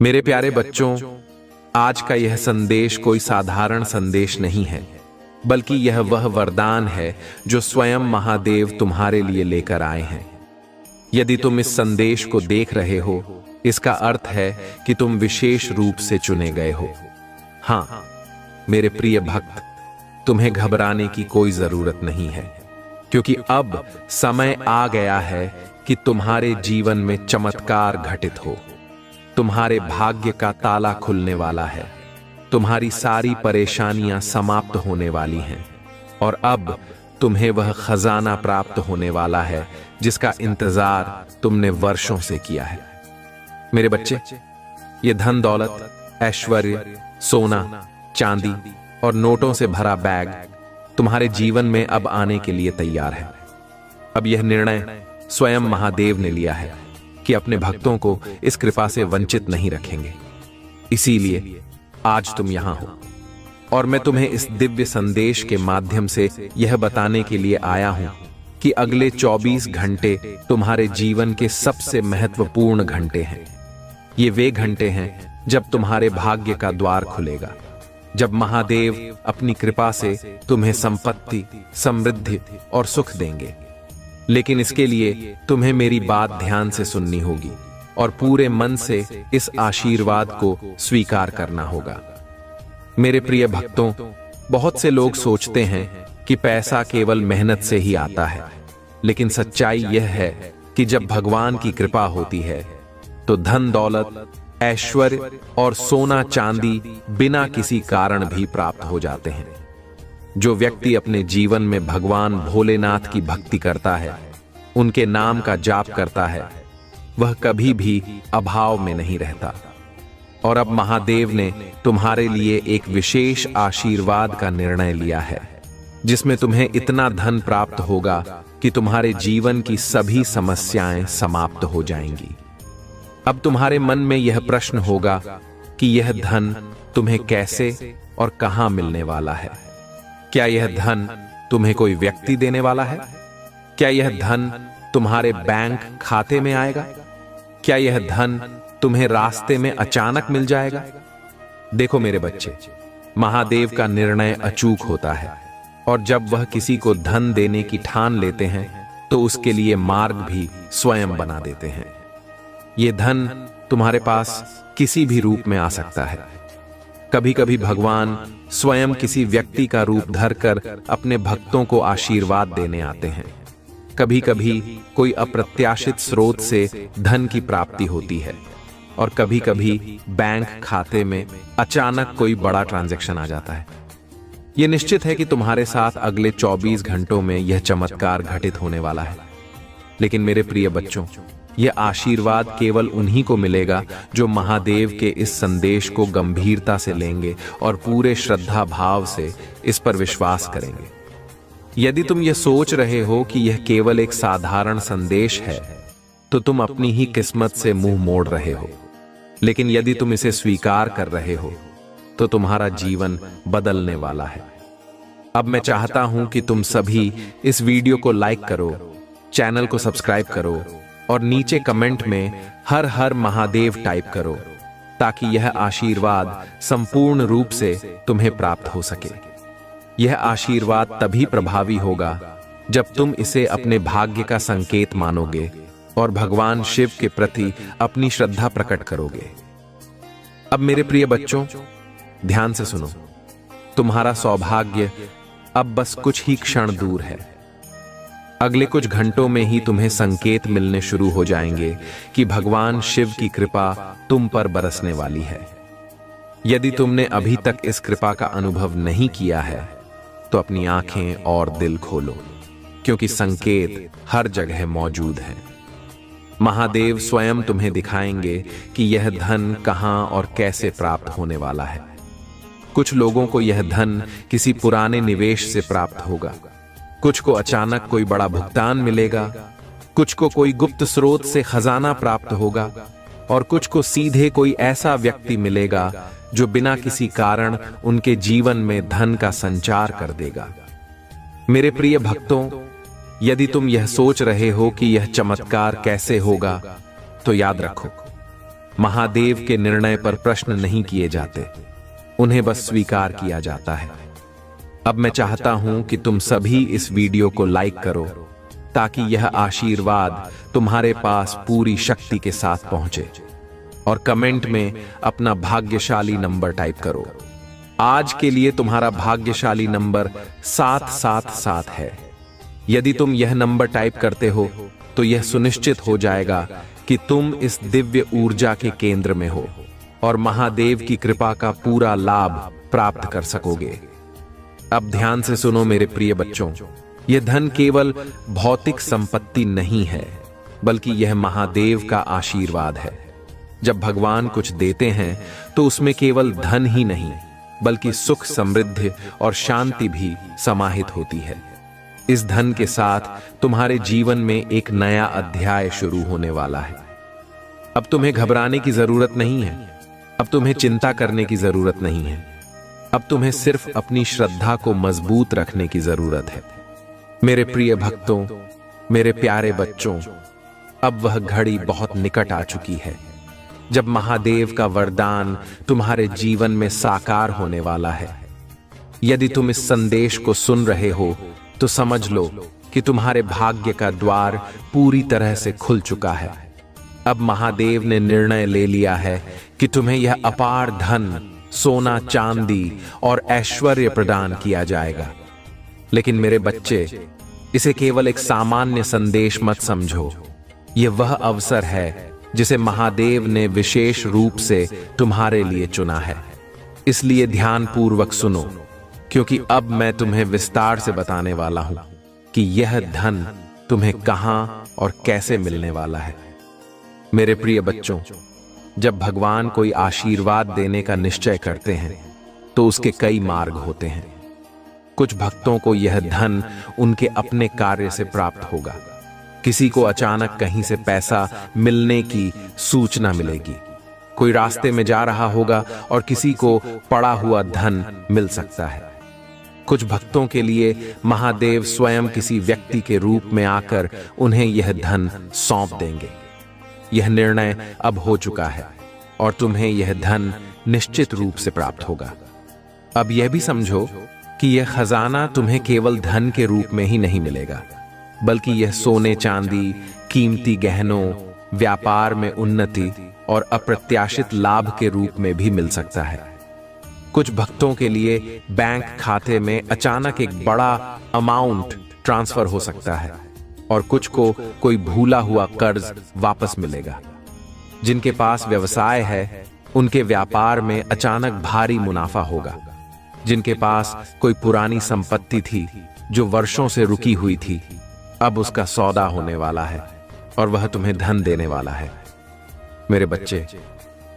मेरे प्यारे बच्चों, आज का यह संदेश कोई साधारण संदेश नहीं है, बल्कि यह वह वरदान है जो स्वयं महादेव तुम्हारे लिए लेकर आए हैं। यदि तुम इस संदेश को देख रहे हो, इसका अर्थ है कि तुम विशेष रूप से चुने गए हो। हाँ मेरे प्रिय भक्त, तुम्हें घबराने की कोई जरूरत नहीं है, क्योंकि अब समय आ गया है कि तुम्हारे जीवन में चमत्कार घटित हो। तुम्हारे भाग्य का ताला खुलने वाला है, तुम्हारी सारी परेशानियां समाप्त होने वाली हैं, और अब तुम्हें वह खजाना प्राप्त होने वाला है जिसका इंतजार तुमने वर्षों से किया है। मेरे बच्चे, ये धन दौलत, ऐश्वर्य, सोना, चांदी और नोटों से भरा बैग तुम्हारे जीवन में अब आने के लिए तैयार है। अब यह निर्णय स्वयं महादेव ने लिया है कि अपने भक्तों को इस कृपा से वंचित नहीं रखेंगे। इसीलिए आज तुम यहां हो, और मैं तुम्हें इस दिव्य संदेश के माध्यम से यह बताने के लिए आया हूं कि अगले 24 घंटे तुम्हारे जीवन के सबसे महत्वपूर्ण घंटे हैं। ये वे घंटे हैं जब तुम्हारे भाग्य का द्वार खुलेगा, जब महादेव अपनी कृपा से तुम्हें संपत्ति, समृद्धि और सुख देंगे। लेकिन इसके लिए तुम्हें मेरी बात ध्यान से सुननी होगी और पूरे मन से इस आशीर्वाद को स्वीकार करना होगा। मेरे प्रिय भक्तों, बहुत से लोग सोचते हैं कि पैसा केवल मेहनत से ही आता है, लेकिन सच्चाई यह है कि जब भगवान की कृपा होती है तो धन दौलत, ऐश्वर्य और सोना चांदी बिना किसी कारण भी प्राप्त हो जाते हैं। जो व्यक्ति अपने जीवन में भगवान भोलेनाथ की भक्ति करता है, उनके नाम का जाप करता है, वह कभी भी अभाव में नहीं रहता। और अब महादेव ने तुम्हारे लिए एक विशेष आशीर्वाद का निर्णय लिया है, जिसमें तुम्हें इतना धन प्राप्त होगा कि तुम्हारे जीवन की सभी समस्याएं समाप्त हो जाएंगी। अब तुम्हारे मन में यह प्रश्न होगा कि यह धन तुम्हें कैसे और कहां मिलने वाला है। क्या यह धन तुम्हें कोई व्यक्ति देने वाला है? क्या यह धन तुम्हारे बैंक खाते में आएगा? क्या यह धन तुम्हें रास्ते में अचानक मिल जाएगा? देखो मेरे बच्चे, महादेव का निर्णय अचूक होता है, और जब वह किसी को धन देने की ठान लेते हैं तो उसके लिए मार्ग भी स्वयं बना देते हैं। यह धन तुम्हारे पास किसी भी रूप में आ सकता है। कभी कभी भगवान स्वयं किसी व्यक्ति का रूप धरकर अपने भक्तों को आशीर्वाद देने आते हैं। कभी कभी कोई अप्रत्याशित स्रोत से धन की प्राप्ति होती है, और कभी कभी बैंक खाते में अचानक कोई बड़ा ट्रांजैक्शन आ जाता है। यह निश्चित है कि तुम्हारे साथ अगले 24 घंटों में यह चमत्कार घटित होने वाला है। लेकिन मेरे प्रिय बच्चों, यह आशीर्वाद केवल उन्हीं को मिलेगा जो महादेव के इस संदेश को गंभीरता से लेंगे और पूरे श्रद्धा भाव से इस पर विश्वास करेंगे। यदि तुम यह सोच रहे हो कि यह केवल एक साधारण संदेश है, तो तुम अपनी ही किस्मत से मुंह मोड़ रहे हो। लेकिन यदि तुम इसे स्वीकार कर रहे हो, तो तुम्हारा जीवन बदलने वाला है। अब मैं चाहता हूं कि तुम सभी इस वीडियो को लाइक करो, चैनल को सब्सक्राइब करो, और नीचे कमेंट में हर हर महादेव टाइप करो, ताकि यह आशीर्वाद संपूर्ण रूप से तुम्हें प्राप्त हो सके। यह आशीर्वाद तभी प्रभावी होगा जब तुम इसे अपने भाग्य का संकेत मानोगे और भगवान शिव के प्रति अपनी श्रद्धा प्रकट करोगे। अब मेरे प्रिय बच्चों, ध्यान से सुनो। तुम्हारा सौभाग्य अब बस कुछ ही क्षण दूर है। अगले कुछ घंटों में ही तुम्हें संकेत मिलने शुरू हो जाएंगे कि भगवान शिव की कृपा तुम पर बरसने वाली है। यदि तुमने अभी तक इस कृपा का अनुभव नहीं किया है, तो अपनी आंखें और दिल खोलो, क्योंकि संकेत हर जगह मौजूद हैं। महादेव स्वयं तुम्हें दिखाएंगे कि यह धन कहां और कैसे प्राप्त होने वाला है। कुछ लोगों को यह धन किसी पुराने निवेश से प्राप्त होगा, कुछ को अचानक कोई बड़ा भुगतान मिलेगा, कुछ को कोई गुप्त स्रोत से खजाना प्राप्त होगा, और कुछ को सीधे कोई ऐसा व्यक्ति मिलेगा जो बिना किसी कारण उनके जीवन में धन का संचार कर देगा। मेरे प्रिय भक्तों, यदि तुम यह सोच रहे हो कि यह चमत्कार कैसे होगा, तो याद रखो, महादेव के निर्णय पर प्रश्न नहीं किए जाते, उन्हें बस स्वीकार किया जाता है। अब मैं चाहता हूं कि तुम सभी इस वीडियो को लाइक करो ताकि यह आशीर्वाद तुम्हारे पास पूरी शक्ति के साथ पहुंचे, और कमेंट में अपना भाग्यशाली नंबर टाइप करो। आज के लिए तुम्हारा भाग्यशाली नंबर 777 है। यदि तुम यह नंबर टाइप करते हो तो यह सुनिश्चित हो जाएगा कि तुम इस दिव्य ऊर्जा के केंद्र में हो और महादेव की कृपा का पूरा लाभ प्राप्त कर सकोगे। अब ध्यान से सुनो मेरे प्रिय बच्चों, यह धन केवल भौतिक संपत्ति नहीं है, बल्कि यह महादेव का आशीर्वाद है। जब भगवान कुछ देते हैं तो उसमें केवल धन ही नहीं, बल्कि सुख, समृद्धि और शांति भी समाहित होती है। इस धन के साथ तुम्हारे जीवन में एक नया अध्याय शुरू होने वाला है। अब तुम्हें घबराने की जरूरत नहीं है, अब तुम्हें चिंता करने की जरूरत नहीं है। अब तुम्हें सिर्फ अपनी श्रद्धा को मजबूत रखने की जरूरत है। मेरे प्रिय भक्तों, मेरे प्यारे बच्चों, अब वह घड़ी बहुत निकट आ चुकी है जब महादेव का वरदान तुम्हारे जीवन में साकार होने वाला है। यदि तुम इस संदेश को सुन रहे हो तो समझ लो कि तुम्हारे भाग्य का द्वार पूरी तरह से खुल चुका है। अब महादेव ने निर्णय ले लिया है कि तुम्हें यह अपार धन, सोना, चांदी और ऐश्वर्य प्रदान किया जाएगा। लेकिन मेरे बच्चे, इसे केवल एक सामान्य संदेश मत समझो। यह वह अवसर है जिसे महादेव ने विशेष रूप से तुम्हारे लिए चुना है। इसलिए ध्यानपूर्वक सुनो, क्योंकि अब मैं तुम्हें विस्तार से बताने वाला हूं कि यह धन तुम्हें कहां और कैसे मिलने वाला है। मेरे प्रिय बच्चों, जब भगवान कोई आशीर्वाद देने का निश्चय करते हैं तो उसके कई मार्ग होते हैं। कुछ भक्तों को यह धन उनके अपने कार्य से प्राप्त होगा, किसी को अचानक कहीं से पैसा मिलने की सूचना मिलेगी, कोई रास्ते में जा रहा होगा और किसी को पड़ा हुआ धन मिल सकता है। कुछ भक्तों के लिए महादेव स्वयं किसी व्यक्ति के रूप में आकर उन्हें यह धन सौंप देंगे। यह निर्णय अब हो चुका है और तुम्हें यह धन निश्चित रूप से प्राप्त होगा। अब यह भी समझो कि यह खजाना तुम्हें केवल धन के रूप में ही नहीं मिलेगा, बल्कि यह सोने, चांदी, कीमती गहनों, व्यापार में उन्नति और अप्रत्याशित लाभ के रूप में भी मिल सकता है। कुछ भक्तों के लिए बैंक खाते में अचानक एक बड़ा अमाउंट ट्रांसफर हो सकता है और कुछ को कोई भूला हुआ कर्ज वापस मिलेगा। जिनके पास व्यवसाय है, उनके व्यापार में अचानक भारी मुनाफा होगा। जिनके पास कोई पुरानी संपत्ति थी जो वर्षों से रुकी हुई थी, अब उसका सौदा होने वाला है और वह तुम्हें धन देने वाला है। मेरे बच्चे,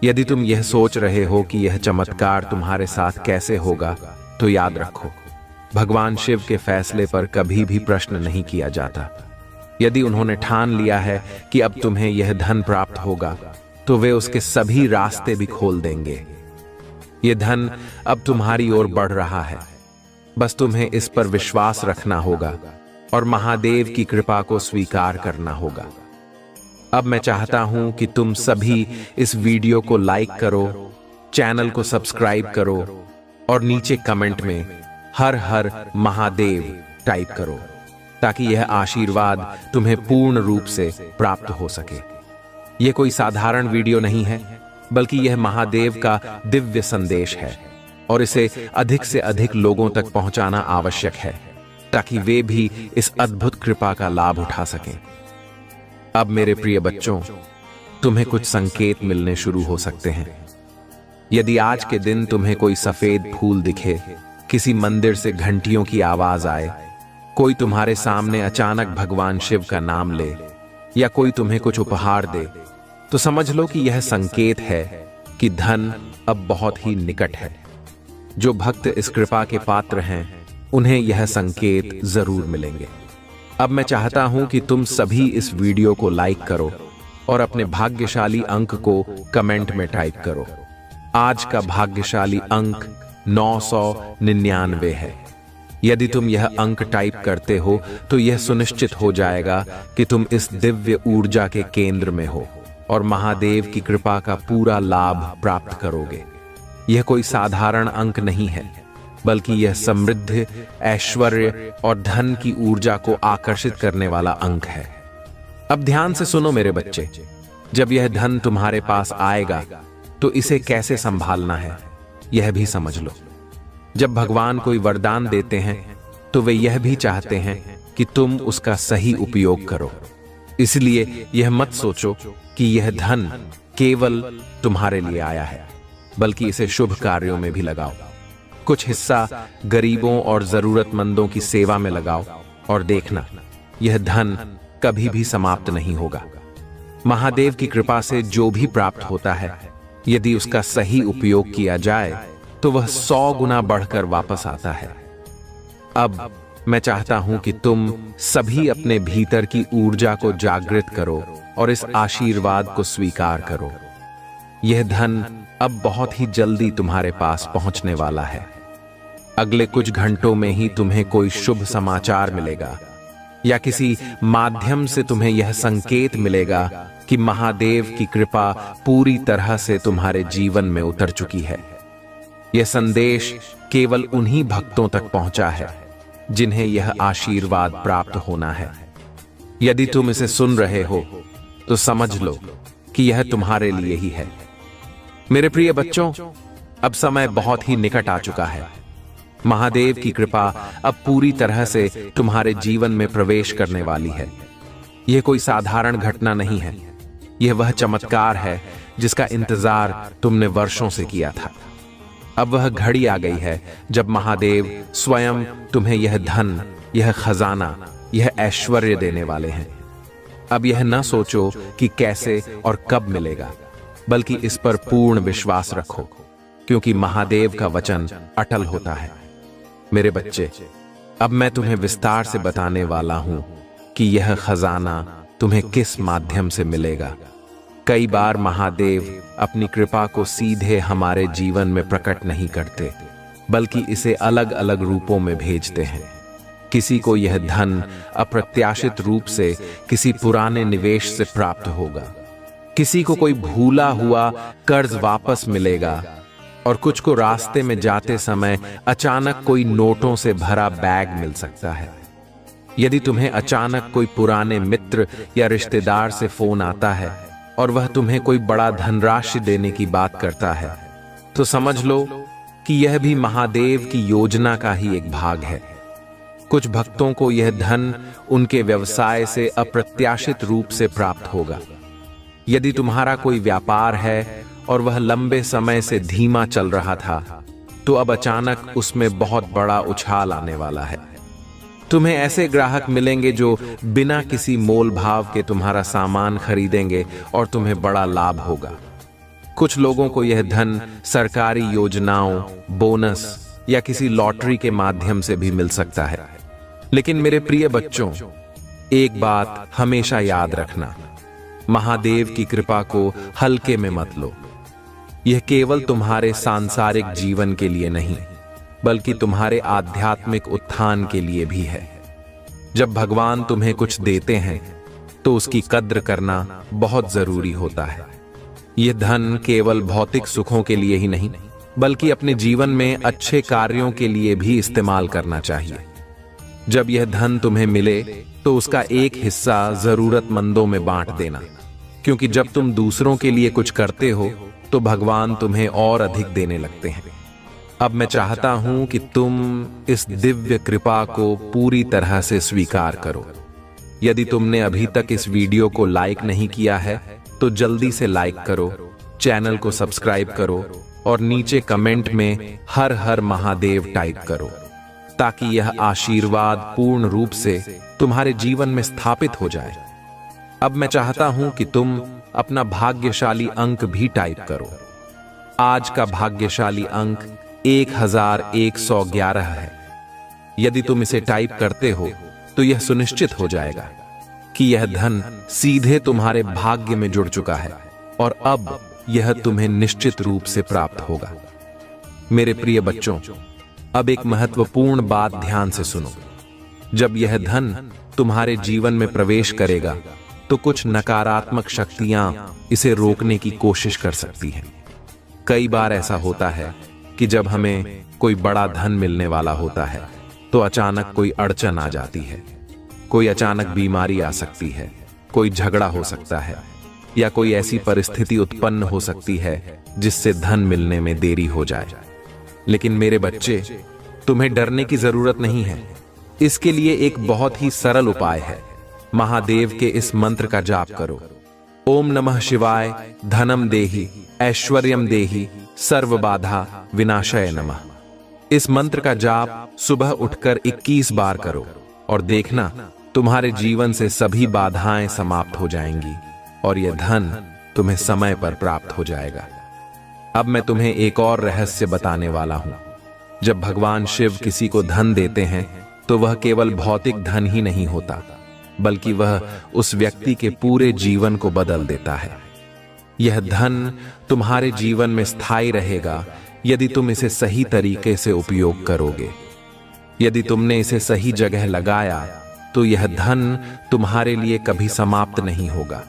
यदि तुम यह सोच रहे हो कि यह चमत्कार तुम्हारे साथ कैसे होगा, तो याद रखो, भगवान शिव के फैसले पर कभी भी प्रश्न नहीं किया जाता। यदि उन्होंने ठान लिया है कि अब तुम्हें यह धन प्राप्त होगा, तो वे उसके सभी रास्ते भी खोल देंगे। यह धन अब तुम्हारी ओर बढ़ रहा है, बस तुम्हें इस पर विश्वास रखना होगा और महादेव की कृपा को स्वीकार करना होगा। अब मैं चाहता हूं कि तुम सभी इस वीडियो को लाइक करो, चैनल को सब्सक्राइब करो और नीचे कमेंट में हर हर महादेव टाइप करो, ताकि यह आशीर्वाद तुम्हें पूर्ण रूप से प्राप्त हो सके। यह कोई साधारण वीडियो नहीं है, बल्कि यह महादेव का दिव्य संदेश है और इसे अधिक से अधिक लोगों तक पहुंचाना आवश्यक है, ताकि वे भी इस अद्भुत कृपा का लाभ उठा सकें। अब मेरे प्रिय बच्चों, तुम्हें कुछ संकेत मिलने शुरू हो सकते हैं। यदि आज के दिन तुम्हें कोई सफेद फूल दिखे, किसी मंदिर से घंटियों की आवाज आए, कोई तुम्हारे सामने अचानक भगवान शिव का नाम ले या कोई तुम्हें कुछ उपहार दे, तो समझ लो कि यह संकेत है कि धन अब बहुत ही निकट है। जो भक्त इस कृपा के पात्र हैं, उन्हें यह संकेत जरूर मिलेंगे। अब मैं चाहता हूं कि तुम सभी इस वीडियो को लाइक करो और अपने भाग्यशाली अंक को कमेंट में टाइप करो। आज का भाग्यशाली अंक 999 है। यदि तुम यह अंक टाइप करते हो तो यह सुनिश्चित हो जाएगा कि तुम इस दिव्य ऊर्जा के केंद्र में हो और महादेव की कृपा का पूरा लाभ प्राप्त करोगे। यह कोई साधारण अंक नहीं है, बल्कि यह समृद्धि, ऐश्वर्य और धन की ऊर्जा को आकर्षित करने वाला अंक है। अब ध्यान से सुनो मेरे बच्चे, जब यह धन तुम्हारे पास आएगा तो इसे कैसे संभालना है यह भी समझ लो। जब भगवान कोई वरदान देते हैं तो वे यह भी चाहते हैं कि तुम उसका सही उपयोग करो। इसलिए यह मत सोचो कि यह धन केवल तुम्हारे लिए आया है, बल्कि इसे शुभ कार्यों में भी लगाओ। कुछ हिस्सा गरीबों और जरूरतमंदों की सेवा में लगाओ और देखना, यह धन कभी भी समाप्त नहीं होगा। महादेव की कृपा से जो भी प्राप्त होता है, यदि उसका सही उपयोग किया जाए तो वह 100 गुना बढ़कर वापस आता है। अब मैं चाहता हूं कि तुम सभी अपने भीतर की ऊर्जा को जागृत करो और इस आशीर्वाद को स्वीकार करो। यह धन अब बहुत ही जल्दी तुम्हारे पास पहुंचने वाला है। अगले कुछ घंटों में ही तुम्हें कोई शुभ समाचार मिलेगा या किसी माध्यम से तुम्हें यह संकेत मिलेगा कि महादेव की कृपा पूरी तरह से तुम्हारे जीवन में उतर चुकी है। यह संदेश केवल उन्हीं भक्तों तक पहुंचा है जिन्हें यह आशीर्वाद प्राप्त होना है। यदि तुम इसे सुन रहे हो तो समझ लो कि यह तुम्हारे लिए ही है। मेरे प्रिय बच्चों, अब समय बहुत ही निकट आ चुका है। महादेव की कृपा अब पूरी तरह से तुम्हारे जीवन में प्रवेश करने वाली है। यह कोई साधारण घटना नहीं है, यह वह चमत्कार है जिसका इंतजार तुमने वर्षों से किया था। अब वह घड़ी आ गई है जब महादेव स्वयं तुम्हें यह धन, यह खजाना, यह ऐश्वर्य देने वाले हैं। अब यह न सोचो कि कैसे और कब मिलेगा, बल्कि इस पर पूर्ण विश्वास रखो, क्योंकि महादेव का वचन अटल होता है। मेरे बच्चे, अब मैं तुम्हें विस्तार से बताने वाला हूं कि यह खजाना तुम्हें किस माध्यम से मिलेगा। कई बार महादेव अपनी कृपा को सीधे हमारे जीवन में प्रकट नहीं करते, बल्कि इसे अलग अलग रूपों में भेजते हैं। किसी को यह धन अप्रत्याशित रूप से किसी पुराने निवेश से प्राप्त होगा, किसी को कोई भूला हुआ कर्ज वापस मिलेगा, और कुछ को रास्ते में जाते समय अचानक कोई नोटों से भरा बैग मिल सकता है। यदि तुम्हें अचानक कोई पुराने मित्र या रिश्तेदार से फोन आता है और वह तुम्हें कोई बड़ा धनराशि देने की बात करता है, तो समझ लो कि यह भी महादेव की योजना का ही एक भाग है। कुछ भक्तों को यह धन उनके व्यवसाय से अप्रत्याशित रूप से प्राप्त होगा। यदि तुम्हारा कोई व्यापार है और वह लंबे समय से धीमा चल रहा था, तो अब अचानक उसमें बहुत बड़ा उछाल आने वाला है। तुम्हें ऐसे ग्राहक मिलेंगे जो बिना किसी मोल भाव के तुम्हारा सामान खरीदेंगे और तुम्हें बड़ा लाभ होगा। कुछ लोगों को यह धन सरकारी योजनाओं, बोनस या किसी लॉटरी के माध्यम से भी मिल सकता है। लेकिन मेरे प्रिय बच्चों, एक बात हमेशा याद रखना, महादेव की कृपा को हल्के में मत लो। यह केवल तुम्हारे सांसारिक जीवन के लिए नहीं, बल्कि तुम्हारे आध्यात्मिक उत्थान के लिए भी है। जब भगवान तुम्हें कुछ देते हैं तो उसकी कद्र करना बहुत जरूरी होता है। यह धन केवल भौतिक सुखों के लिए ही नहीं, बल्कि अपने जीवन में अच्छे कार्यों के लिए भी इस्तेमाल करना चाहिए। जब यह धन तुम्हें मिले तो उसका एक हिस्सा जरूरतमंदों में बांट देना, क्योंकि जब तुम दूसरों के लिए कुछ करते हो तो भगवान तुम्हें और अधिक देने लगते हैं। अब मैं चाहता हूं कि तुम इस दिव्य कृपा को पूरी तरह से स्वीकार करो। यदि तुमने अभी तक इस वीडियो को लाइक नहीं किया है तो जल्दी से लाइक करो, चैनल को सब्सक्राइब करो और नीचे कमेंट में हर हर महादेव टाइप करो, ताकि यह आशीर्वाद पूर्ण रूप से तुम्हारे जीवन में स्थापित हो जाए। अब मैं चाहता हूं कि तुम अपना भाग्यशाली अंक भी टाइप करो। आज का भाग्यशाली अंक 1111 है। यदि तुम इसे टाइप करते हो तो यह सुनिश्चित हो जाएगा कि यह धन सीधे तुम्हारे भाग्य में जुड़ चुका है और अब यह तुम्हें निश्चित रूप से प्राप्त होगा। मेरे प्रिय बच्चों, अब एक महत्वपूर्ण बात ध्यान से सुनो। जब यह धन तुम्हारे जीवन में प्रवेश करेगा तो कुछ नकारात्मक शक्तियां इसे रोकने की कोशिश कर सकती हैं। कई बार ऐसा होता है कि जब हमें कोई बड़ा धन मिलने वाला होता है तो अचानक कोई अड़चन आ जाती है, कोई अचानक बीमारी आ सकती है, कोई झगड़ा हो सकता है या कोई ऐसी परिस्थिति उत्पन्न हो सकती है जिससे धन मिलने में देरी हो जाए। लेकिन मेरे बच्चे, तुम्हें डरने की जरूरत नहीं है। इसके लिए एक बहुत ही सरल उपाय है। महादेव के इस मंत्र का जाप करो। ओम नमः शिवाय धनम देहि ऐश्वर्यम देहि सर्व बाधा विनाशय नमः। इस मंत्र का जाप सुबह उठकर 21 बार करो और देखना तुम्हारे जीवन से सभी बाधाएं समाप्त हो जाएंगी और यह धन तुम्हें समय पर प्राप्त हो जाएगा। अब मैं तुम्हें एक और रहस्य बताने वाला हूं। जब भगवान शिव किसी को धन देते हैं तो वह केवल भौतिक धन ही नहीं होता, बल्कि वह उस व्यक्ति के पूरे जीवन को बदल देता है। यह धन तुम्हारे जीवन में स्थायी रहेगा यदि तुम इसे सही तरीके से उपयोग करोगे। यदि तुमने इसे सही जगह लगाया तो यह धन तुम्हारे लिए कभी समाप्त नहीं होगा।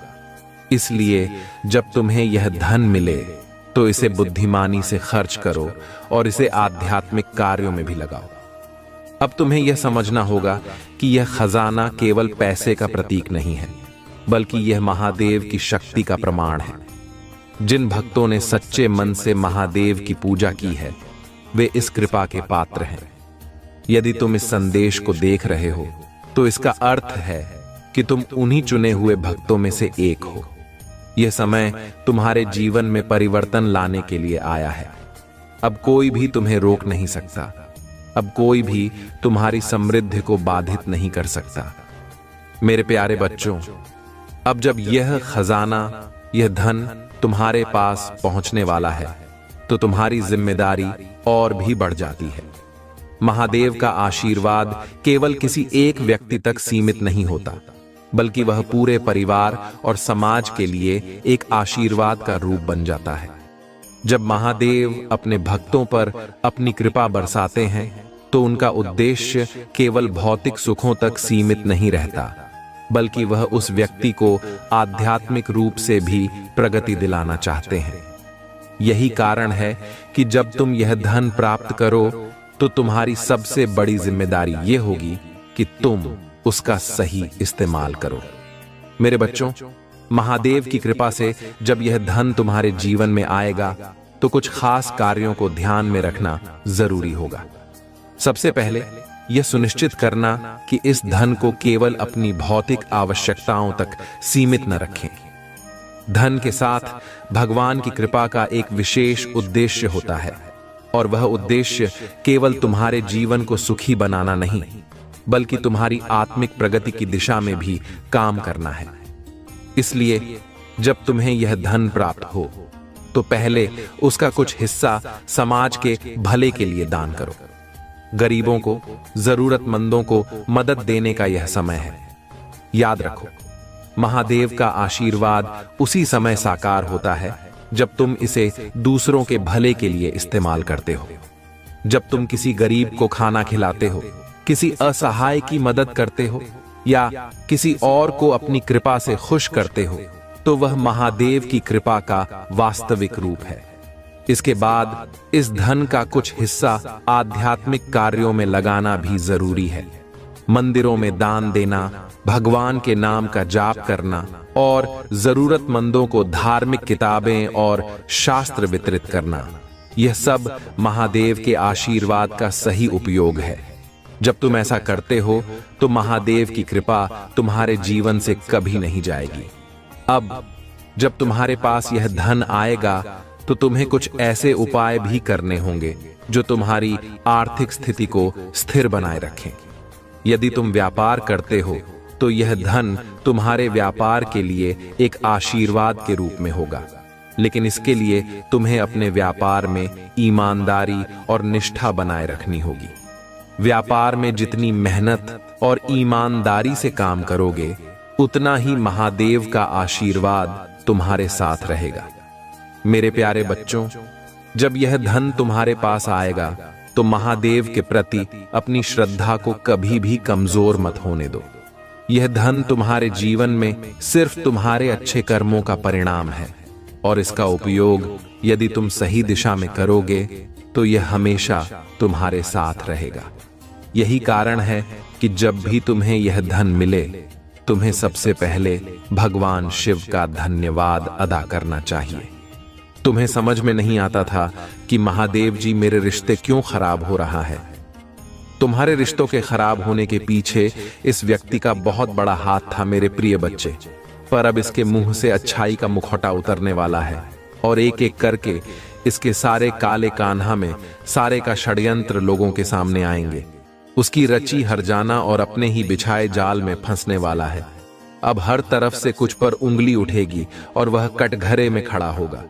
इसलिए जब तुम्हें यह धन मिले तो इसे बुद्धिमानी से खर्च करो और इसे आध्यात्मिक कार्यों में भी लगाओ। अब तुम्हें यह समझना होगा कि यह खजाना केवल पैसे का प्रतीक नहीं है, बल्कि यह महादेव की शक्ति का प्रमाण है। जिन भक्तों ने सच्चे मन से महादेव की पूजा की है वे इस कृपा के पात्र हैं। यदि तुम इस संदेश को देख रहे हो तो इसका अर्थ है कि तुम उन्हीं चुने हुए भक्तों में से एक हो। यह समय तुम्हारे जीवन में परिवर्तन लाने के लिए आया है। अब कोई भी तुम्हें रोक नहीं सकता। अब कोई भी तुम्हारी समृद्धि को बाधित नहीं कर सकता। मेरे प्यारे बच्चों, अब जब यह खजाना, यह धन तुम्हारे पास पहुंचने वाला है तो तुम्हारी जिम्मेदारी और भी बढ़ जाती है। महादेव का आशीर्वाद केवल किसी एक व्यक्ति तक सीमित नहीं होता, बल्कि वह पूरे परिवार और समाज के लिए एक आशीर्वाद का रूप बन जाता है। जब महादेव अपने भक्तों पर अपनी कृपा बरसाते हैं तो उनका उद्देश्य केवल भौतिक सुखों तक सीमित नहीं रहता, बल्कि वह उस व्यक्ति को आध्यात्मिक रूप से भी प्रगति दिलाना चाहते हैं। यही कारण है कि जब तुम यह धन प्राप्त करो तो तुम्हारी सबसे बड़ी जिम्मेदारी यह होगी कि तुम उसका सही इस्तेमाल करो। मेरे बच्चों, महादेव की कृपा से जब यह धन तुम्हारे जीवन में आएगा तो कुछ खास कार्यों को ध्यान में रखना जरूरी होगा। सबसे पहले यह सुनिश्चित करना कि इस धन को केवल अपनी भौतिक आवश्यकताओं तक सीमित न रखें। धन के साथ भगवान की कृपा का एक विशेष उद्देश्य होता है, और वह उद्देश्य केवल तुम्हारे जीवन को सुखी बनाना नहीं, बल्कि तुम्हारी आत्मिक प्रगति की दिशा में भी काम करना है। इसलिए जब तुम्हें यह धन प्राप्त हो तो पहले उसका कुछ हिस्सा समाज के भले के लिए दान करो। गरीबों को, जरूरतमंदों को मदद देने का यह समय है। याद रखो, महादेव का आशीर्वाद उसी समय साकार होता है जब तुम इसे दूसरों के भले के लिए इस्तेमाल करते हो। जब तुम किसी गरीब को खाना खिलाते हो, किसी असहाय की मदद करते हो या किसी और को अपनी कृपा से खुश करते हो, तो वह महादेव की कृपा का वास्तविक रूप है। इसके बाद इस धन का कुछ हिस्सा आध्यात्मिक कार्यों में लगाना भी जरूरी है। मंदिरों में दान देना, भगवान के नाम का जाप करना और जरूरतमंदों को धार्मिक किताबें और शास्त्र वितरित करना, यह सब महादेव के आशीर्वाद का सही उपयोग है। जब तुम ऐसा करते हो तो महादेव की कृपा तुम्हारे जीवन से कभी नहीं जाएगी। अब जब तुम्हारे पास यह धन आएगा तो तुम्हें कुछ ऐसे उपाय भी करने होंगे जो तुम्हारी आर्थिक स्थिति को स्थिर बनाए रखें। यदि तुम व्यापार करते हो तो यह धन तुम्हारे व्यापार के लिए एक आशीर्वाद के रूप में होगा, लेकिन इसके लिए तुम्हें अपने व्यापार में ईमानदारी और निष्ठा बनाए रखनी होगी। व्यापार में जितनी मेहनत और ईमानदारी से काम करोगे, उतना ही महादेव का आशीर्वाद तुम्हारे साथ रहेगा। मेरे प्यारे बच्चों, जब यह धन तुम्हारे पास आएगा तो महादेव के प्रति अपनी श्रद्धा को कभी भी कमजोर मत होने दो। यह धन तुम्हारे जीवन में सिर्फ तुम्हारे अच्छे कर्मों का परिणाम है, और इसका उपयोग यदि तुम सही दिशा में करोगे तो यह हमेशा तुम्हारे साथ रहेगा। यही कारण है कि जब भी तुम्हें यह धन मिले, तुम्हें सबसे पहले भगवान शिव का धन्यवाद अदा करना चाहिए। तुम्हें समझ में नहीं आता था कि महादेव जी, मेरे रिश्ते क्यों खराब हो रहा है। तुम्हारे रिश्तों के खराब होने के पीछे इस व्यक्ति का बहुत बड़ा हाथ था मेरे प्रिय बच्चे। पर अब इसके मुंह से अच्छाई का मुखौटा उतरने वाला है, और एक एक करके इसके सारे काले कान्हा में सारे का षड्यंत्र लोगों के सामने आएंगे। उसकी रची हरजाना और अपने ही बिछाए जाल में फंसने वाला है। अब हर तरफ से कुछ पर उंगली उठेगी और वह कटघरे में खड़ा होगा,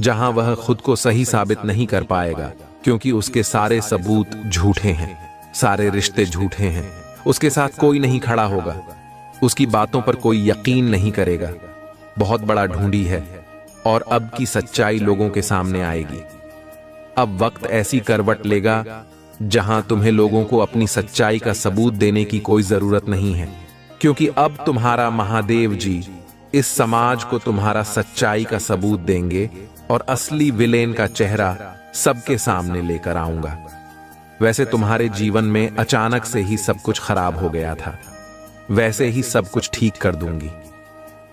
जहां वह खुद को सही साबित नहीं कर पाएगा, क्योंकि उसके सारे सबूत झूठे हैं, सारे रिश्ते झूठे हैं। उसके साथ कोई नहीं खड़ा होगा, उसकी बातों पर कोई यकीन नहीं करेगा। बहुत बड़ा ढूंढी है, और अब की सच्चाई लोगों के सामने आएगी। अब वक्त ऐसी करवट लेगा जहां तुम्हें लोगों को अपनी सच्चाई का सबूत देने की कोई जरूरत नहीं है, क्योंकि अब तुम्हारा महादेव जी इस समाज को तुम्हारा सच्चाई का सबूत देंगे, और असली विलेन का चेहरा सबके सामने लेकर आऊंगा। वैसे तुम्हारे जीवन में अचानक से ही सब कुछ खराब हो गया था, वैसे ही सब कुछ ठीक कर दूंगी।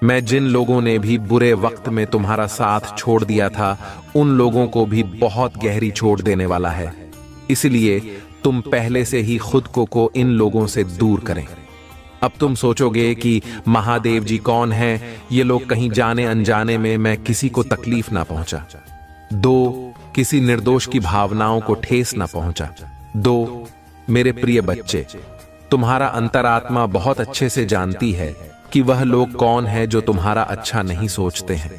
मैं जिन लोगों ने भी बुरे वक्त में तुम्हारा साथ छोड़ दिया था, उन लोगों को भी बहुत गहरी चोट देने वाला है। इसलिए तुम पहले से ही खुद को इन लोगों से दूर करें। अब तुम सोचोगे कि महादेव जी कौन है, ये लोग कहीं जाने अनजाने में मैं किसी को तकलीफ ना पहुंचा, दो किसी निर्दोष की भावनाओं को ठेस ना पहुंचा। दो मेरे प्रिय बच्चे, तुम्हारा अंतरात्मा बहुत अच्छे से जानती है कि वह लोग कौन है जो तुम्हारा अच्छा नहीं सोचते हैं।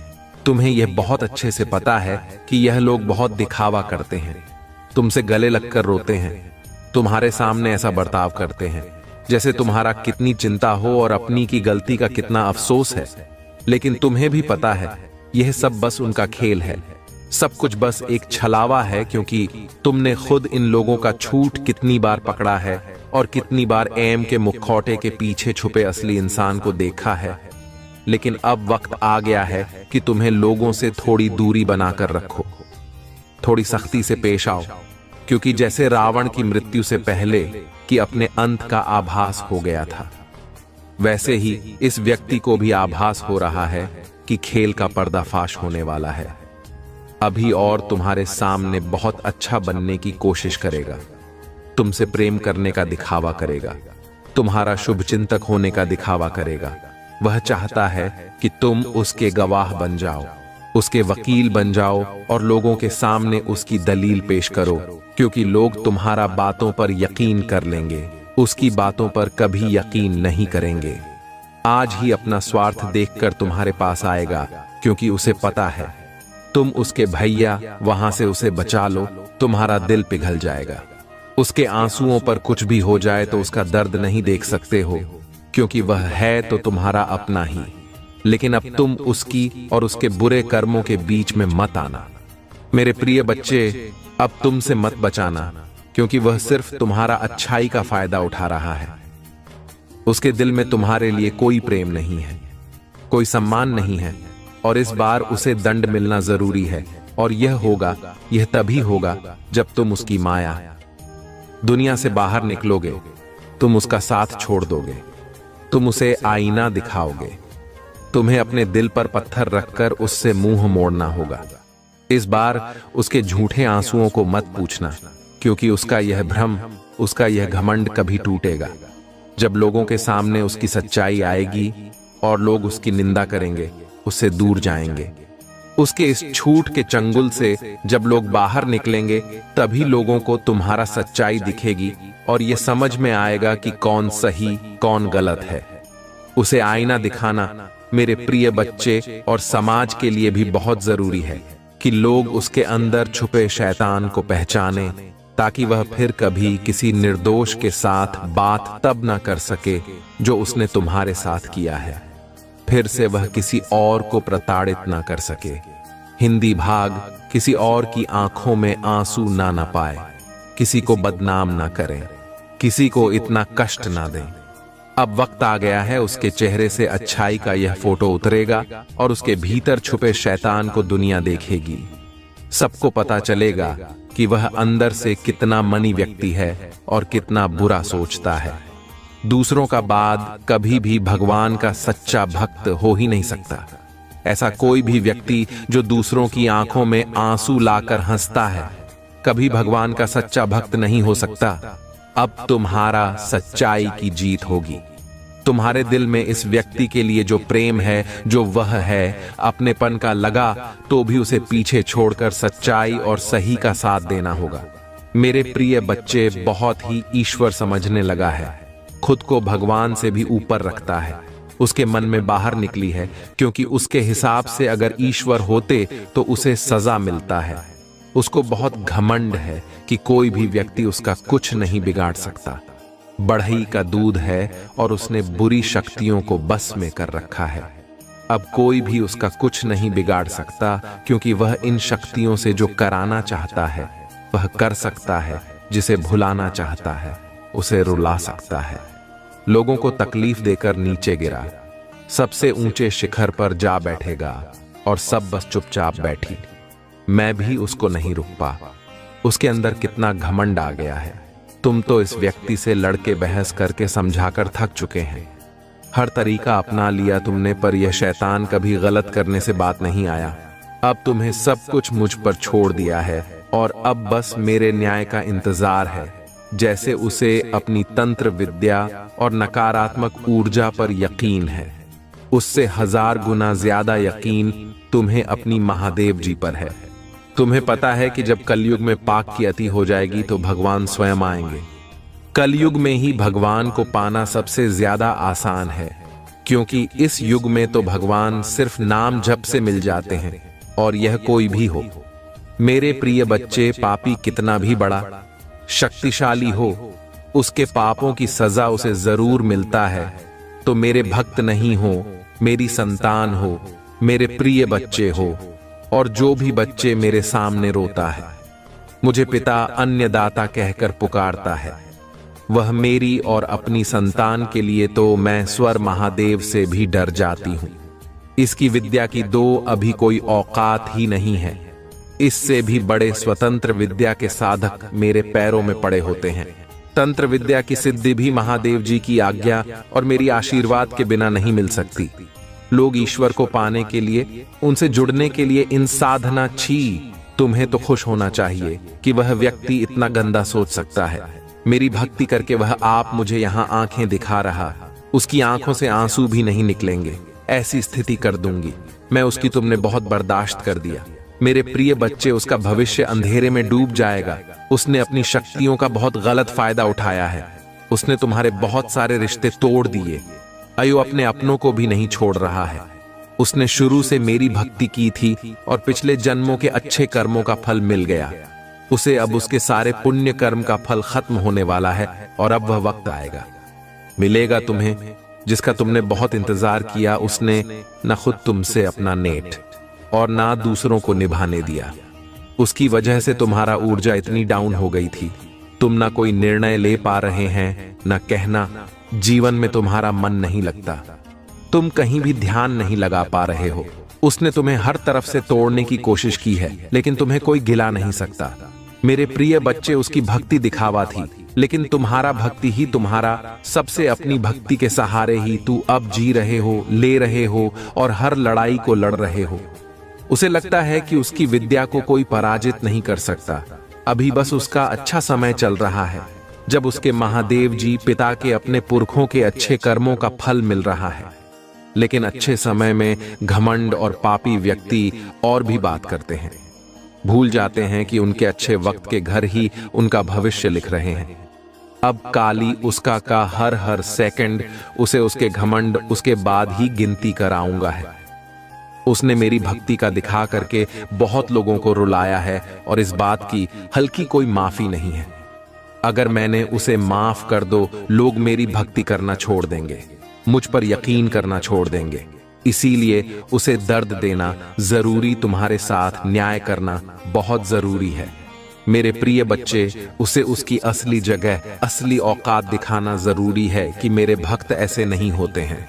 तुम्हें यह बहुत अच्छे से पता है कि यह लोग बहुत दिखावा करते हैं, तुमसे गले लगकर रोते हैं, तुम्हारे सामने ऐसा बर्ताव करते हैं जैसे तुम्हारा कितनी चिंता हो और अपनी की गलती का कितना अफसोस है। लेकिन तुम्हें भी पता है यह सब बस उनका खेल है, सब कुछ बस एक छलावा है, क्योंकि तुमने खुद इन लोगों का झूठ कितनी बार पकड़ा है और कितनी बार एम के मुखौटे के पीछे छुपे असली इंसान को देखा है। लेकिन अब वक्त आ गया है कि तुम्हें लोगों से थोड़ी दूरी बनाकर रखो, थोड़ी सख्ती से पेश आओ, क्योंकि जैसे रावण की मृत्यु से पहले कि अपने अंत का आभास हो गया था, वैसे ही इस व्यक्ति को भी आभास हो रहा है कि खेल का पर्दाफाश होने वाला है। अभी और तुम्हारे सामने बहुत अच्छा बनने की कोशिश करेगा, तुमसे प्रेम करने का दिखावा करेगा, तुम्हारा शुभचिंतक होने का दिखावा करेगा। वह चाहता है कि तुम उसके गवाह बन जाओ, उसके वकील बन जाओ और लोगों के सामने उसकी दलील पेश करो, क्योंकि लोग तुम्हारा बातों पर यकीन कर लेंगे, उसकी बातों पर कभी यकीन नहीं करेंगे। आज ही अपना स्वार्थ देखकर तुम्हारे पास आएगा, क्योंकि उसे पता है तुम उसके भैया, वहां से उसे बचा लो, तुम्हारा दिल पिघल जाएगा। उसके आंसुओं पर कुछ भी हो जाए तो उसका दर्द नहीं देख सकते हो, क्योंकि वह है तो तुम्हारा अपना ही। लेकिन अब तुम उसकी और उसके बुरे कर्मों के बीच में मत आना। मेरे प्रिय बच्चे, अब तुमसे मत बचाना, क्योंकि वह सिर्फ तुम्हारा अच्छाई का फायदा उठा रहा है। उसके दिल में तुम्हारे लिए कोई प्रेम नहीं है, कोई सम्मान नहीं है, और इस बार उसे दंड मिलना जरूरी है। और यह तभी होगा जब तुम उसकी माया, दुनिया से बाहर निकलोगे, तुम उसका साथ छोड़ दोगे, तुम उसे आईना दिखाओगे। तुम्हें अपने दिल पर पत्थर रखकर उससे मुंह मोड़ना होगा। इस बार उसके झूठे आंसुओं को मत पूछना, क्योंकि उसका यह भ्रम, उसका यह घमंड कभी टूटेगा जब लोगों के सामने उसकी सच्चाई आएगी और लोग उसकी निंदा करेंगे, उससे दूर जाएंगे। उसके इस झूठ के चंगुल से जब लोग बाहर निकलेंगे, तभी लोगों को तुम्हारा सच्चाई दिखेगी और ये समझ में आएगा कि कौन सही कौन गलत है। उसे आईना दिखाना मेरे प्रिय बच्चे और समाज के लिए भी बहुत जरूरी है कि लोग उसके अंदर छुपे शैतान को पहचाने, ताकि वह फिर कभी किसी निर्दोष के साथ बात तब ना कर सके जो उसने तुम्हारे साथ किया है। फिर से वह किसी और को प्रताड़ित ना कर सके। हिंदी भाग किसी और की आंखों में आंसू ना पाए, किसी को बदनाम ना करें, किसी को इतना कष्ट ना दें। अब वक्त आ गया है, उसके चेहरे से अच्छाई का यह फोटो उतरेगा और उसके भीतर छुपे शैतान को दुनिया देखेगी। सबको पता चलेगा कि वह अंदर से कितना मनी व्यक्ति है और कितना बुरा सोचता है। दूसरों का बाद कभी भी भगवान का सच्चा भक्त हो ही नहीं सकता। ऐसा कोई भी व्यक्ति जो दूसरों की आंखों में आंसू लाकर हंसता है, कभी भगवान का सच्चा भक्त नहीं हो सकता। अब तुम्हारा सच्चाई की जीत होगी। तुम्हारे दिल में इस व्यक्ति के लिए जो प्रेम है, जो वह है, अपनेपन का लगा तो भी उसे पीछे छोड़कर सच्चाई और सही का साथ देना होगा। मेरे प्रिय बच्चे, बहुत ही ईश्वर समझने लगा है, खुद को भगवान से भी ऊपर रखता है। उसके मन में बाहर निकली है, क्योंकि उसके हिसाब से अगर ईश्वर होते तो उसे सजा मिलता है। उसको बहुत घमंड है कि कोई भी व्यक्ति उसका कुछ नहीं बिगाड़ सकता। बढ़ई का दूध है और उसने बुरी शक्तियों को बस में कर रखा है। अब कोई भी उसका कुछ नहीं बिगाड़ सकता, क्योंकि वह इन शक्तियों से जो कराना चाहता है वह कर सकता है। जिसे भुलाना चाहता है उसे रुला सकता है। लोगों को तकलीफ देकर नीचे गिरा, सबसे ऊंचे शिखर पर जा बैठेगा और सब बस चुपचाप बैठी। मैं भी उसको नहीं रुक पा। उसके अंदर कितना घमंड आ गया है। तुम तो इस व्यक्ति से लड़के बहस करके समझाकर थक चुके हैं। हर तरीका अपना लिया तुमने, पर यह शैतान कभी गलत करने से बात नहीं आया। अब तुम्हें सब कुछ मुझ पर छोड़ दिया है और अब बस मेरे न्याय का इंतजार है। जैसे उसे अपनी तंत्र विद्या और नकारात्मक ऊर्जा पर यकीन है, उससे 1000 गुना ज्यादा यकीन तुम्हें अपनी महादेव जी पर है। तुम्हें पता है कि जब कलयुग में पाक की अति हो जाएगी तो भगवान स्वयं आएंगे। कलयुग में ही भगवान को पाना सबसे ज्यादा आसान है, क्योंकि इस युग में तो भगवान सिर्फ नाम जप से मिल जाते हैं, और यह कोई भी हो। मेरे प्रिय बच्चे, पापी कितना भी बड़ा शक्तिशाली हो, उसके पापों की सजा उसे जरूर मिलता है। तो मेरे भक्त नहीं हो, मेरी संतान हो, मेरे प्रिय बच्चे हो, और जो भी बच्चे मेरे सामने रोता है, मुझे पिता अन्नदाता कहकर पुकारता है, वह मेरी और अपनी संतान के लिए तो मैं स्वर महादेव से भी डर जाती हूं। इसकी विद्या की 2 अभी कोई औकात ही नहीं है। इससे भी बड़े स्वतंत्र विद्या के साधक मेरे पैरों में पड़े होते हैं। तंत्र विद्या की सिद्धि भी महादेव जी की आज्ञा और मेरी आशीर्वाद के बिना नहीं मिल सकती। लोग ईश्वर को पाने के लिए, उनसे जुड़ने के लिए इन साधना छी। तुम्हें तो खुश होना चाहिए कि वह व्यक्ति इतना गंदा सोच सकता है। मेरी भक्ति करके वह आप मुझे यहाँ आंखें दिखा रहा, उसकी आंखों से आंसू भी नहीं निकलेंगे। ऐसी स्थिति कर दूंगी मैं उसकी। तुमने बहुत बर्दाश्त कर दिया मेरे प्रिय बच्चे, उसका भविष्य अंधेरे में डूब जाएगा। उसने अपनी शक्तियों का बहुत गलत फायदा उठाया है। उसने तुम्हारे बहुत सारे रिश्ते तोड़ दिए। अयो अपने अपनों को भी नहीं छोड़ रहा है। उसने शुरू से मेरी भक्ति की थी और पिछले जन्मों के अच्छे कर्मों का फल मिल गया। उसे अब उसके सारे पुण्य कर्म का फल खत्म होने वाला है और अब वह वक्त आएगा, मिलेगा तुम्हें, जिसका तुमने बहुत इंतजार किया। उसने न खुद तुमसे अपना नेट और ना दूसरों को निभाने दिया। उसकी वजह से तुम्हारा ऊर्जा इतनी डाउन हो गई थी, तुम ना कोई निर्णय ले पा रहे हैं, न कहना। जीवन में तुम्हारा मन नहीं लगता, तुम कहीं भी ध्यान नहीं लगा पा रहे हो। उसने तुम्हें हर तरफ से तोड़ने की कोशिश की है, लेकिन तुम्हें कोई गिला नहीं सकता। मेरे प्रिय बच्चे, उसकी भक्ति दिखावा थी, लेकिन तुम्हारा भक्ति ही तुम्हारा सबसे अपनी भक्ति के सहारे ही तू अब जी रहे हो, ले रहे हो और हर लड़ाई को लड़ रहे हो। उसे लगता है कि उसकी विद्या को कोई पराजित नहीं कर सकता। अभी बस उसका अच्छा समय चल रहा है, जब उसके महादेव जी पिता के अपने पुरखों के अच्छे कर्मों का फल मिल रहा है। लेकिन अच्छे समय में घमंड और पापी व्यक्ति और भी बात करते हैं, भूल जाते हैं कि उनके अच्छे वक्त के घर ही उनका भविष्य लिख रहे हैं। अब काली उसका का हर हर सेकंड उसे उसके घमंड उसके बाद ही गिनती कराऊंगा है। उसने मेरी भक्ति का दिखा करके बहुत लोगों को रुलाया है और इस बात की हल्की कोई माफी नहीं है। अगर मैंने उसे माफ कर दो, लोग मेरी भक्ति करना छोड़ देंगे, मुझ पर यकीन करना छोड़ देंगे। इसीलिए उसे दर्द देना जरूरी, तुम्हारे साथ न्याय करना बहुत जरूरी है। मेरे प्रिय बच्चे, उसे उसकी असली जगह, असली औकात दिखाना जरूरी है कि मेरे भक्त ऐसे नहीं होते हैं।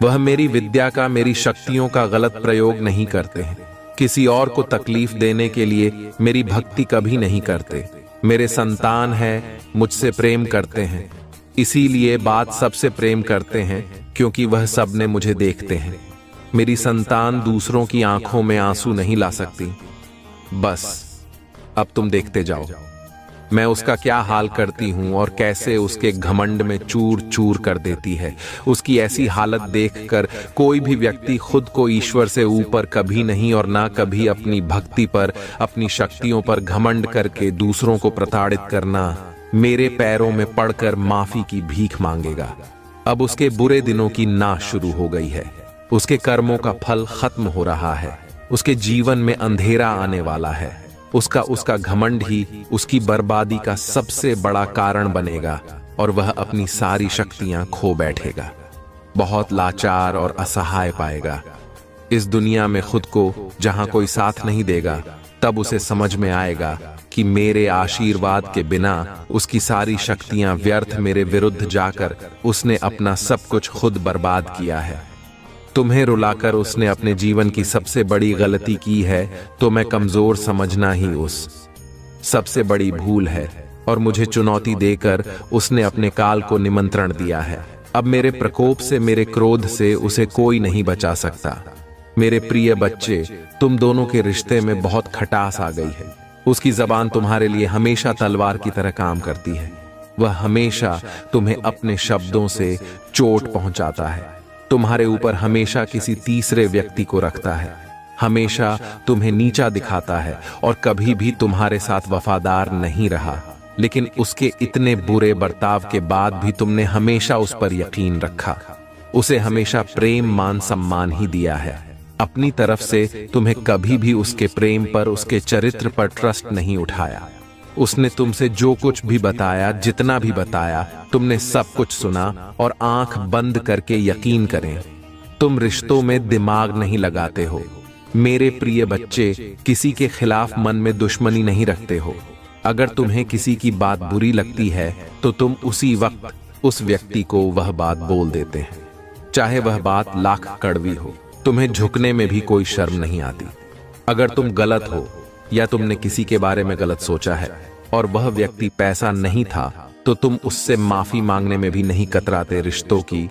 वह मेरी विद्या का, मेरी शक्तियों का गलत प्रयोग नहीं करते हैं। किसी और को तकलीफ देने के लिए मेरी भक्ति कभी नहीं करते। मेरे संतान हैं, मुझसे प्रेम करते हैं, इसीलिए बात सबसे प्रेम करते हैं, क्योंकि वह सब ने मुझे देखते हैं। मेरी संतान दूसरों की आंखों में आंसू नहीं ला सकती। बस अब तुम देखते जाओ मैं उसका क्या हाल करती हूं और कैसे उसके घमंड में चूर चूर कर देती है। उसकी ऐसी हालत देखकर कोई भी व्यक्ति खुद को ईश्वर से ऊपर कभी नहीं और ना कभी अपनी भक्ति पर, अपनी शक्तियों पर घमंड करके दूसरों को प्रताड़ित करना, मेरे पैरों में पड़कर माफी की भीख मांगेगा। अब उसके बुरे दिनों की नाश शुरू हो गई है। उसके कर्मों का फल खत्म हो रहा है। उसके जीवन में अंधेरा आने वाला है। उसका घमंड ही उसकी बर्बादी का सबसे बड़ा कारण बनेगा और वह अपनी सारी शक्तियां खो बैठेगा। बहुत लाचार और असहाय पाएगा। इस दुनिया में खुद को जहां कोई साथ नहीं देगा, तब उसे समझ में आएगा कि मेरे आशीर्वाद के बिना उसकी सारी शक्तियां व्यर्थ मेरे विरुद्ध जाकर उसने अपना सब कुछ खुद बर्बाद किया है। तुम्हें रुलाकर उसने अपने जीवन की सबसे बड़ी गलती की है, तो मैं कमजोर समझना ही उस सबसे बड़ी भूल है और मुझे चुनौती देकर उसने अपने काल को निमंत्रण दिया है। अब मेरे प्रकोप से, मेरे क्रोध से उसे कोई नहीं बचा सकता। मेरे प्रिय बच्चे, तुम दोनों के रिश्ते में बहुत खटास आ गई है। उसकी जबान तुम्हारे लिए हमेशा तलवार की तरह काम करती है। वह हमेशा तुम्हें अपने शब्दों से चोट पहुंचाता है। तुम्हारे ऊपर हमेशा किसी तीसरे व्यक्ति को रखता है, हमेशा तुम्हें नीचा दिखाता है और कभी भी तुम्हारे साथ वफादार नहीं रहा। लेकिन उसके इतने बुरे बर्ताव के बाद भी तुमने हमेशा उस पर यकीन रखा। उसे हमेशा प्रेम, मान, सम्मान ही दिया है। अपनी तरफ से तुम्हें कभी भी उसके प्रेम पर, उसके चरित्र पर ट्रस्ट नहीं उठाया। उसने तुमसे जो कुछ भी बताया, जितना भी बताया, तुमने सब कुछ सुना और आंख बंद करके यकीन करें। तुम रिश्तों में दिमाग नहीं लगाते हो। मेरे प्रिय बच्चे, किसी के खिलाफ मन में दुश्मनी नहीं रखते हो। अगर तुम्हें किसी की बात बुरी लगती है तो तुम उसी वक्त उस व्यक्ति को वह बात बोल देते हैं, चाहे वह बात लाख कड़वी हो। तुम्हें झुकने में भी कोई शर्म नहीं आती। अगर तुम गलत हो या तुमने किसी के बारे में गलत सोचा है और वह व्यक्ति पैसा नहीं था, तो तुम उससे माफी मांगने में भी नहीं कतराते। रिश्तों की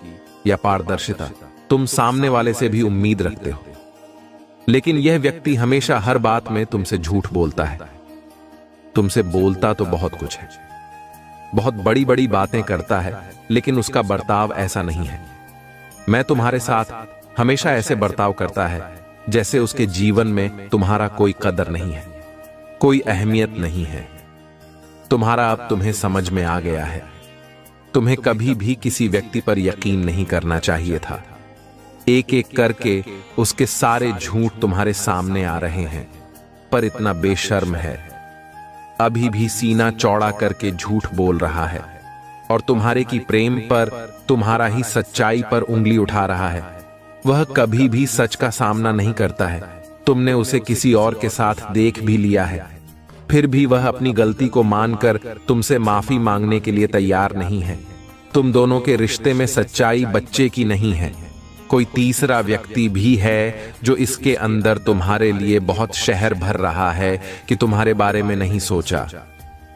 या पारदर्शिता तुम सामने वाले से भी उम्मीद रखते हो, लेकिन यह व्यक्ति हमेशा हर बात में तुमसे झूठ बोलता है। तुमसे बोलता तो बहुत कुछ है, बहुत बड़ी बड़ी बातें करता है, लेकिन उसका बर्ताव ऐसा नहीं है। मैं तुम्हारे साथ हमेशा ऐसे बर्ताव करता है जैसे उसके जीवन में तुम्हारा कोई कदर नहीं है, कोई अहमियत नहीं है। तुम्हारा अब तुम्हें समझ में आ गया है। तुम्हें कभी भी किसी व्यक्ति पर यकीन नहीं करना चाहिए था। एक एक करके उसके सारे झूठ तुम्हारे सामने आ रहे हैं, पर इतना बेशर्म है, अभी भी सीना चौड़ा करके झूठ बोल रहा है और तुम्हारे की प्रेम पर, तुम्हारा ही सच्चाई पर उंगली उठा रहा है। वह कभी भी सच का सामना नहीं करता है। तुमने उसे किसी और के साथ देख भी लिया है, फिर भी वह अपनी गलती को मानकर तुमसे माफी मांगने के लिए तैयार नहीं है। तुम दोनों के रिश्ते में सच्चाई बच्चे की नहीं है, कोई तीसरा व्यक्ति भी है जो इसके अंदर तुम्हारे लिए बहुत शहर भर रहा है कि तुम्हारे बारे में नहीं सोचा।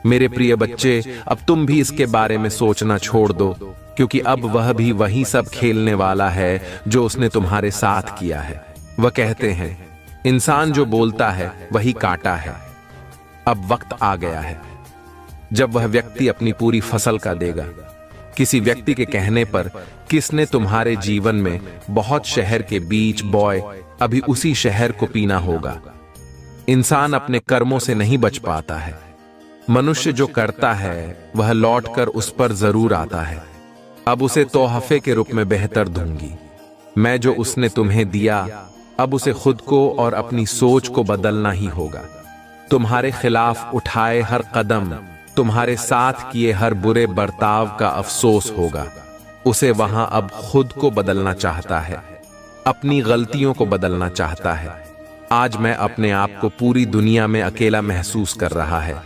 मेरे प्रिय बच्चे, अब तुम भी इसके बारे में सोचना छोड़ दो, क्योंकि अब वह भी वही सब खेलने वाला है जो उसने तुम्हारे साथ किया है। वह कहते हैं, इंसान जो बोलता है वही काटा है। अब वक्त आ गया है जब वह व्यक्ति अपनी पूरी फसल का देगा। किसी व्यक्ति के कहने पर किसने तुम्हारे जीवन में बहुत शहर के बीच बॉय, अभी उसी शहर को पीना होगा। इंसान अपने कर्मों से नहीं बच पाता है। मनुष्य जो करता है वह लौटकर उस पर जरूर आता है। अब उसे तोहफे के रूप में बेहतर दूंगी। मैं जो उसने तुम्हें दिया, अब उसे खुद को और अपनी सोच को बदलना ही होगा। तुम्हारे खिलाफ उठाए हर कदम, तुम्हारे साथ किए हर बुरे बर्ताव का अफसोस होगा। उसे वहां अब खुद को बदलना चाहता है, अपनी गलतियों को बदलना चाहता है। आज मैं अपने आप को पूरी दुनिया में अकेला महसूस कर रहा है।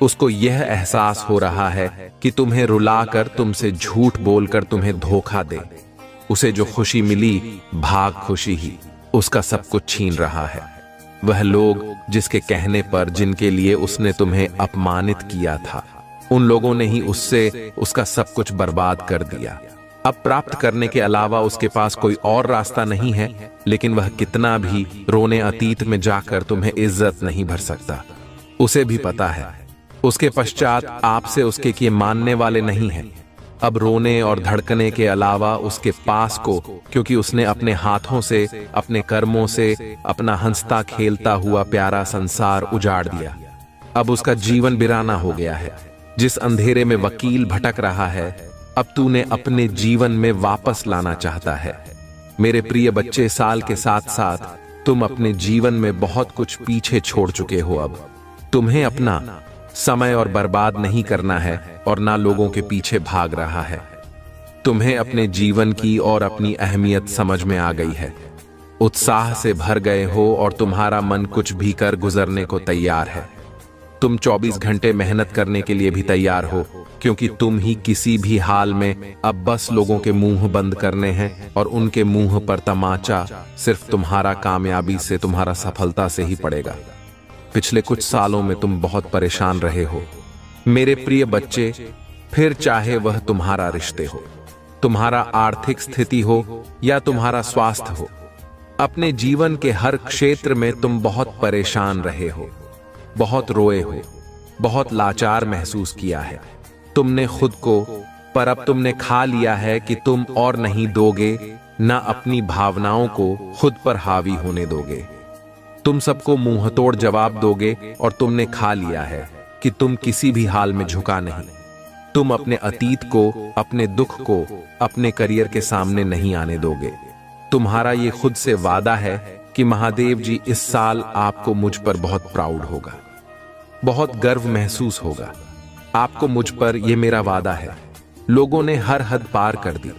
उसको यह एहसास हो रहा है कि तुम्हें रुलाकर, तुमसे झूठ बोलकर तुम्हें धोखा दे। उसे जो खुशी मिली, भाग खुशी ही उसका सब कुछ छीन रहा है। वह लोग जिसके कहने पर, जिनके लिए उसने तुम्हें अपमानित किया था, उन लोगों ने ही उससे उसका सब कुछ बर्बाद कर दिया। अब प्राप्त करने के अलावा उसके पास कोई और रास्ता नहीं है, लेकिन वह कितना भी रोने अतीत में जाकर तुम्हें इज्जत नहीं भर सकता। उसे भी पता है उसके पश्चात आपसे उसके किए मानने वाले नहीं हैं। अब रोने और धड़कने के अलावा उसके पास को, क्योंकि उसने अपने हाथों से, अपने कर्मों से अपना हंसता खेलता हुआ प्यारा संसार उजाड़ दिया। अब उसका जीवन बिराना हो गया है। जिस अंधेरे में वकील भटक रहा है, अब तूने अपने जीवन में वापस लाना चाहता है। मेरे प्रिय बच्चे, साल के साथ साथ तुम अपने जीवन में बहुत कुछ पीछे छोड़ चुके हो। अब तुम्हें अपना समय और बर्बाद नहीं करना है और ना लोगों के पीछे भाग रहा है। तुम्हें अपने जीवन की और अपनी अहमियत समझ में आ गई है। उत्साह से भर गए हो और तुम्हारा मन कुछ भी कर गुजरने को तैयार है। तुम 24 घंटे मेहनत करने के लिए भी तैयार हो, क्योंकि तुम ही किसी भी हाल में अब बस लोगों के मुंह बंद करने हैं और उनके मुंह पर तमाचा सिर्फ तुम्हारा कामयाबी से, तुम्हारा सफलता से ही पड़ेगा। पिछले कुछ सालों में तुम बहुत परेशान रहे हो मेरे प्रिय बच्चे, फिर चाहे वह तुम्हारा रिश्ते हो, तुम्हारा आर्थिक स्थिति हो या तुम्हारा स्वास्थ्य हो। अपने जीवन के हर क्षेत्र में तुम बहुत परेशान रहे हो, बहुत रोए हो, बहुत लाचार महसूस किया है तुमने खुद को। पर अब तुमने खा लिया है कि तुम और नहीं दोगे, ना अपनी भावनाओं को खुद पर हावी होने दोगे। तुम सबको मुंहतोड़ जवाब दोगे और तुमने खा लिया है कि तुम किसी भी हाल में झुका नहीं। तुम अपने अतीत को, अपने दुख को अपने करियर के सामने नहीं आने दोगे। तुम्हारा ये खुद से वादा है कि महादेव जी इस साल आपको मुझ पर बहुत प्राउड होगा, बहुत गर्व महसूस होगा आपको मुझ पर। यह मेरा वादा है। लोगों ने हर हद पार कर दी,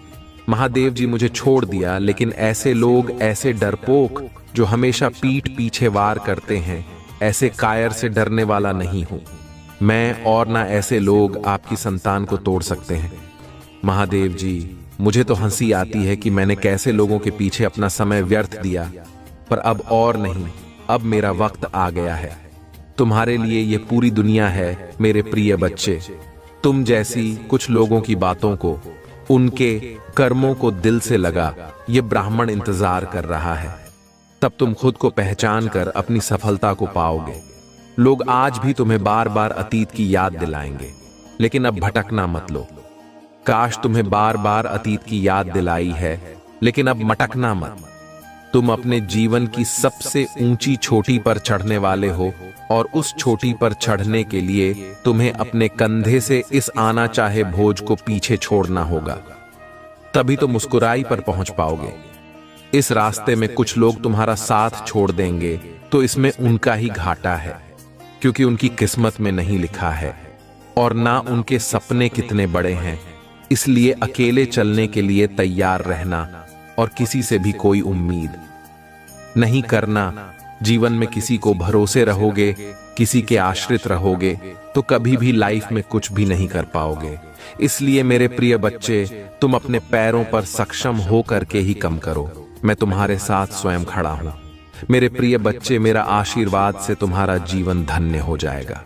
महादेव जी मुझे छोड़ दिया, लेकिन ऐसे लोग, ऐसे डरपोक जो हमेशा पीठ पीछे वार करते हैं, ऐसे कायर से डरने वाला नहीं हूं मैं, और ना ऐसे लोग आपकी संतान को तोड़ सकते हैं। महादेव जी, मुझे तो हंसी आती है कि मैंने कैसे लोगों के पीछे अपना समय व्यर्थ दिया, पर अब और नहीं, अब मेरा वक्त आ गया है। तुम्हारे लिए ये पूरी दुनिया है मेरे प्रिय बच्चे। तुम जैसी कुछ लोगों की बातों को, उनके कर्मों को दिल से लगा ये ब्राह्मण इंतजार कर रहा है। तब तुम खुद को पहचान कर अपनी सफलता को पाओगे। लोग आज भी तुम्हें बार बार अतीत की याद दिलाएंगे, लेकिन अब भटकना मत लो। काश तुम्हें बार बार अतीत की याद दिलाई है, लेकिन अब मटकना मत। तुम अपने जीवन की सबसे ऊंची चोटी पर चढ़ने वाले हो, और उस चोटी पर चढ़ने के लिए तुम्हें अपने कंधे से इस आना चाहे बोझ को पीछे छोड़ना होगा। तभी तो मुस्कुराई पर पहुंच पाओगे। इस रास्ते में कुछ लोग तुम्हारा साथ छोड़ देंगे, तो इसमें उनका ही घाटा है, क्योंकि उनकी किस्मत में नहीं लिखा है, और ना उनके सपने कितने बड़े हैं। इसलिए अकेले चलने के लिए तैयार रहना और किसी से भी कोई उम्मीद नहीं करना। जीवन में किसी को भरोसे रहोगे, किसी के आश्रित रहोगे, तो कभी भी लाइफ में कुछ भी नहीं कर पाओगे। इसलिए मेरे प्रिय बच्चे, तुम अपने पैरों पर सक्षम हो करके ही कम करो। मैं तुम्हारे साथ स्वयं खड़ा हूं। मेरे प्रिय बच्चे, मेरा आशीर्वाद से तुम्हारा जीवन धन्य हो जाएगा।